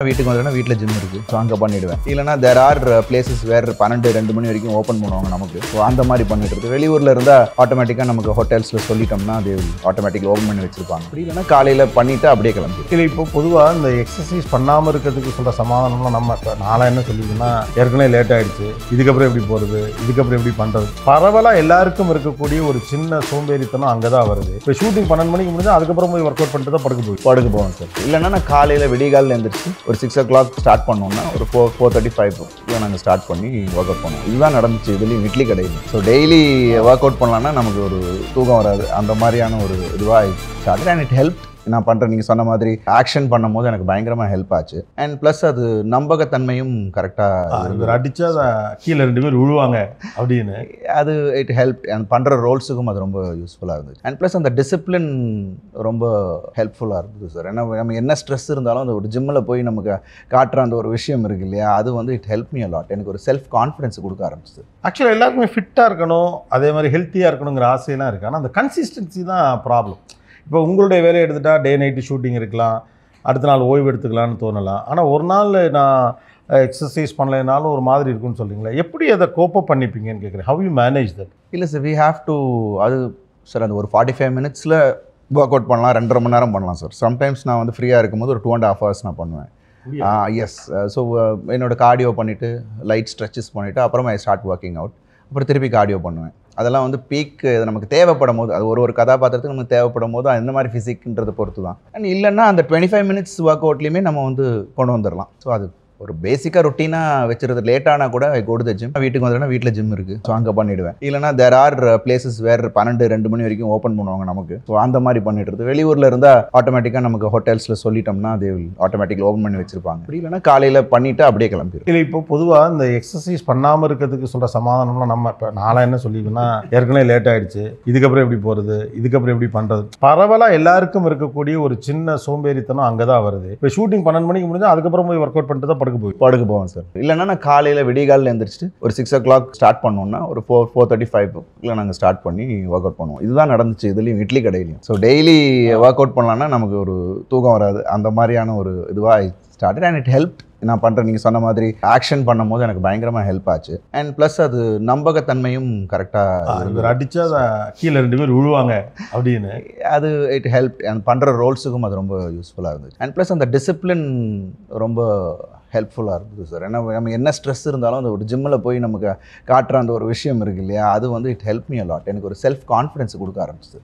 வீட்டுக்கு வந்தோன்னா வீட்டில் ஜிம் இருக்குது. ஸோ அங்கே பண்ணிவிடுவேன். இல்லைனா தேர் ஆர் பிளேசஸ் வேறு 12-2 மணி வரைக்கும் ஓப்பன் பண்ணுவாங்க நமக்கு. ஸோ அந்த மாதிரி பண்ணிட்டு இருக்குது. வெளியூரில் இருந்தால் ஆட்டோமேட்டிக்காக நமக்கு ஹோட்டல்ஸில் சொல்லிட்டோம்னா அது ஆட்டோமேட்டிக்காக ஓப்பன் பண்ணி வச்சுருப்பாங்க. அப்படி இல்லைனா காலையில் பண்ணிவிட்டு அப்படியே கிளம்பி. இல்லை இப்போ பொதுவாக இந்த எக்ஸசைஸ் பண்ணாமல் இருக்கிறதுக்கு சொல்கிற சமாதானம்லாம் நம்ம இப்போ நாளாக என்ன சொல்லிதுன்னா ஏற்கனவே லேட் ஆகிடுச்சு, இதுக்கப்புறம் எப்படி போகிறது, இதுக்கப்புறம் எப்படி பண்ணுறது, பரவலாக எல்லாருக்கும் இருக்கக்கூடிய ஒரு சின்ன சோம்பேறித்தனம் அங்கே தான் வருது. இப்போ ஷூட்டிங் 12 மணிக்கு முடிஞ்சால் அதுக்கப்புறம் போய் ஒர்க் அவுட் பண்ணிட்டு தான் படுக்க போவோம் சார். இல்லைனா நான் காலையில் விடிகாலில் எழுந்திரிச்சு ஒரு 6 o'clock ஸ்டார்ட் பண்ணோம்னா ஒரு 4:35 நாங்கள் ஸ்டார்ட் பண்ணி ஒர்க் அவுட் பண்ணுவோம். இதுதான் நடந்துச்சு. இதுலேயும் இட்லி கிடையாது. ஸோ டெய்லி ஒர்க் அவுட் பண்ணலான்னா நமக்கு ஒரு தூக்கம் வராது. அந்த மாதிரியான ஒரு இதுவாக ஸ்டார்ட் அண்ட் இட் ஹெல்ப். நான் பண்ணுறேன் நீங்கள் சொன்ன மாதிரி ஆக்ஷன் பண்ணும் போது எனக்கு பயங்கரமாக ஹெல்ப் ஆச்சு. அண்ட் ப்ளஸ் அது நம்பகத்தன்மையும் கரெக்டாக இவர் அடித்தா அதை கீழே 2 பேர் விழுவாங்க அப்படின்னு அது இட் ஹெல்ப். அண்ட் பண்ணுற ரோல்ஸுக்கும் அது ரொம்ப யூஸ்ஃபுல்லாக இருந்துச்சு. அண்ட் ப்ளஸ் அந்த டிசிப்ளின் ரொம்ப ஹெல்ப்ஃபுல்லாக இருந்தது சார். ஏன்னா நம்ம என்ன ஸ்ட்ரெஸ் இருந்தாலும் அந்த ஒரு ஜிம்மில் போய் நமக்கு காட்டுற அந்த ஒரு விஷயம் இருக்குது இல்லையா, அது வந்து இட் ஹெல்ப் மீ அலாட். எனக்கு ஒரு செல்ஃப் கான்ஃபிடன்ஸ் கொடுக்க ஆரம்பிச்சு. ஆக்சுவலாக எல்லாருக்குமே ஃபிட்டாக இருக்கணும், அதே மாதிரி ஹெல்த்தியாக இருக்கணுங்கிற ஆசையெல்லாம் இருக்குது. ஆனால் அந்த கன்சிஸ்டன்சி தான் ப்ராப்ளம். இப்போ உங்களுடைய வேலையை எடுத்துகிட்டா டே நைட்டு ஷூட்டிங் இருக்கலாம், அடுத்த நாள் ஓய்வு எடுத்துக்கலான்னு தோணலாம். ஆனால் ஒரு நாள் நான் எக்ஸசைஸ் பண்ணலைனாலும் ஒரு மாதிரி இருக்குன்னு சொல்கிறீங்களா, எப்படி அதை கோப்பப் பண்ணிப்பீங்கன்னு கேட்குறேன். How you manage that? இல்லை சார், வி ஹாவ் டு அது சார் அந்த ஒரு 45 minutes ஒர்க் அவுட் பண்ணலாம், 2.5 மணி நேரம் பண்ணலாம் சார். சம்டைம்ஸ் நான் வந்து ஃப்ரீயாக இருக்கும்போது ஒரு 2.5 hours நான் பண்ணுவேன். எஸ். ஸோ என்னோடய கார்டியோ பண்ணிவிட்டு லைட் ஸ்ட்ரெச்சஸ் பண்ணிவிட்டு அப்புறமா ஐ ஸ்டார்ட் ஒர்க்கிங் அவுட். அப்புறம் திருப்பி கார்டியோ பண்ணுவேன். அதெல்லாம் வந்து பீக் நமக்கு தேவைப்படும் போது, அது ஒரு கதாபாத்திரத்துக்கு நமக்கு தேவைப்படும் போது எந்த மாதிரி ஃபிசிக்ன்றதை பொறுத்து தான். அண்ட் இல்லைன்னா அந்த 25 minutes ஒர்க் அவுட்லேயுமே நம்ம வந்து கொண்டு வந்துடலாம். ஸோ அது ஒரு பேசிக்காக ரொட்டீனாக வச்சுருது. லேட்டானா கூட ஐ கோ டு த ஜிம். வீட்டுக்கு வந்தோன்னா வீட்டில் ஜிம் இருக்குது. ஸோ அங்கே பண்ணிவிடுவேன். இல்லைனா தேர் ஆர் பிளேசஸ் வேறு 12-2 மணி வரைக்கும் ஓப்பன் பண்ணுவாங்க நமக்கு. ஸோ அந்த மாதிரி பண்ணிட்டு இருக்குது. வெளியூரில் இருந்தால் ஆட்டோமேட்டிக்காக நமக்கு ஹோட்டல்ஸில் சொல்லிட்டோம்னா அது ஆட்டோமேட்டிக்காக ஓப்பன் பண்ணி வச்சுருப்பாங்க. அப்படி இல்லைனா காலையில் பண்ணிவிட்டு அப்படியே கிளம்பிடும். இல்லை இப்போ பொதுவாக இந்த எக்ஸசைஸ் பண்ணாமல் இருக்கிறதுக்கு சொல்கிற சமாதானம்லாம் நம்ம இப்போ நாளாக என்ன சொல்லிதுன்னா ஏற்கனவே லேட் ஆகிடுச்சு, இதுக்கப்புறம் எப்படி போகிறது, இதுக்கப்புறம் எப்படி பண்ணுறது, பரவலாக எல்லாருக்கும் இருக்கக்கூடிய ஒரு சின்ன சோம்பேறித்தனம் அங்கே தான் வருது. இப்போ ஷூட்டிங் 12 மணிக்கு முடிஞ்சால் அதுக்கப்புறம் போய் ஒர்க் அவுட் பண்ணிட்டு தான் படுக்க போவோம் சார். இல்லைனா நான் காலையில் விடிகாலில் எழுந்திரிச்சிட்டு ஒரு 6 o'clock ஸ்டார்ட் பண்ணோம்னா ஒரு 4:35 நாங்கள் ஸ்டார்ட் பண்ணி ஒர்க் அவுட் பண்ணுவோம். இதுதான் நடந்துச்சு. இதுலேயும் இட்லி கடையிலையும். ஸோ டெய்லி ஒர்க் அவுட் பண்ணலான்னா நமக்கு ஒரு தூக்கம் வராது. அந்த மாதிரியான ஒரு இதுவாக ஸ்டார்ட் அண்ட் இட் ஹெல்ப். நான் பண்ணுறேன் நீங்கள் சொன்ன மாதிரி ஆக்ஷன் பண்ணும் போது எனக்கு பயங்கரமாக ஹெல்ப் ஆச்சு. அண்ட் ப்ளஸ் அது நம்பகத்தன்மையும் கரெக்டாக இவர் அடித்தா அதை கீழே 2 பேர் விழுவாங்க அப்படின்னு அது இட் ஹெல்ப். அண்ட் பண்ணுற ரோல்ஸுக்கும் அது ரொம்ப யூஸ்ஃபுல்லாக இருந்துச்சு. அண்ட் ப்ளஸ் அந்த டிசிப்ளின் ரொம்ப ஹெல்ப்ஃபுல்லாக இருந்தது சார். ஏன்னா நம்ம என்ன ஸ்ட்ரெஸ் இருந்தாலும் அந்த ஒரு ஜிம்மில் போய் நமக்கு காட்டுற அந்த ஒரு விஷயம் இருக்குது இல்லையா, அது வந்து இட் ஹெல்ப் மீ அலாட். எனக்கு ஒரு செல்ஃப் கான்ஃபிடன்ஸ் கொடுக்க ஆரம்பிச்சு.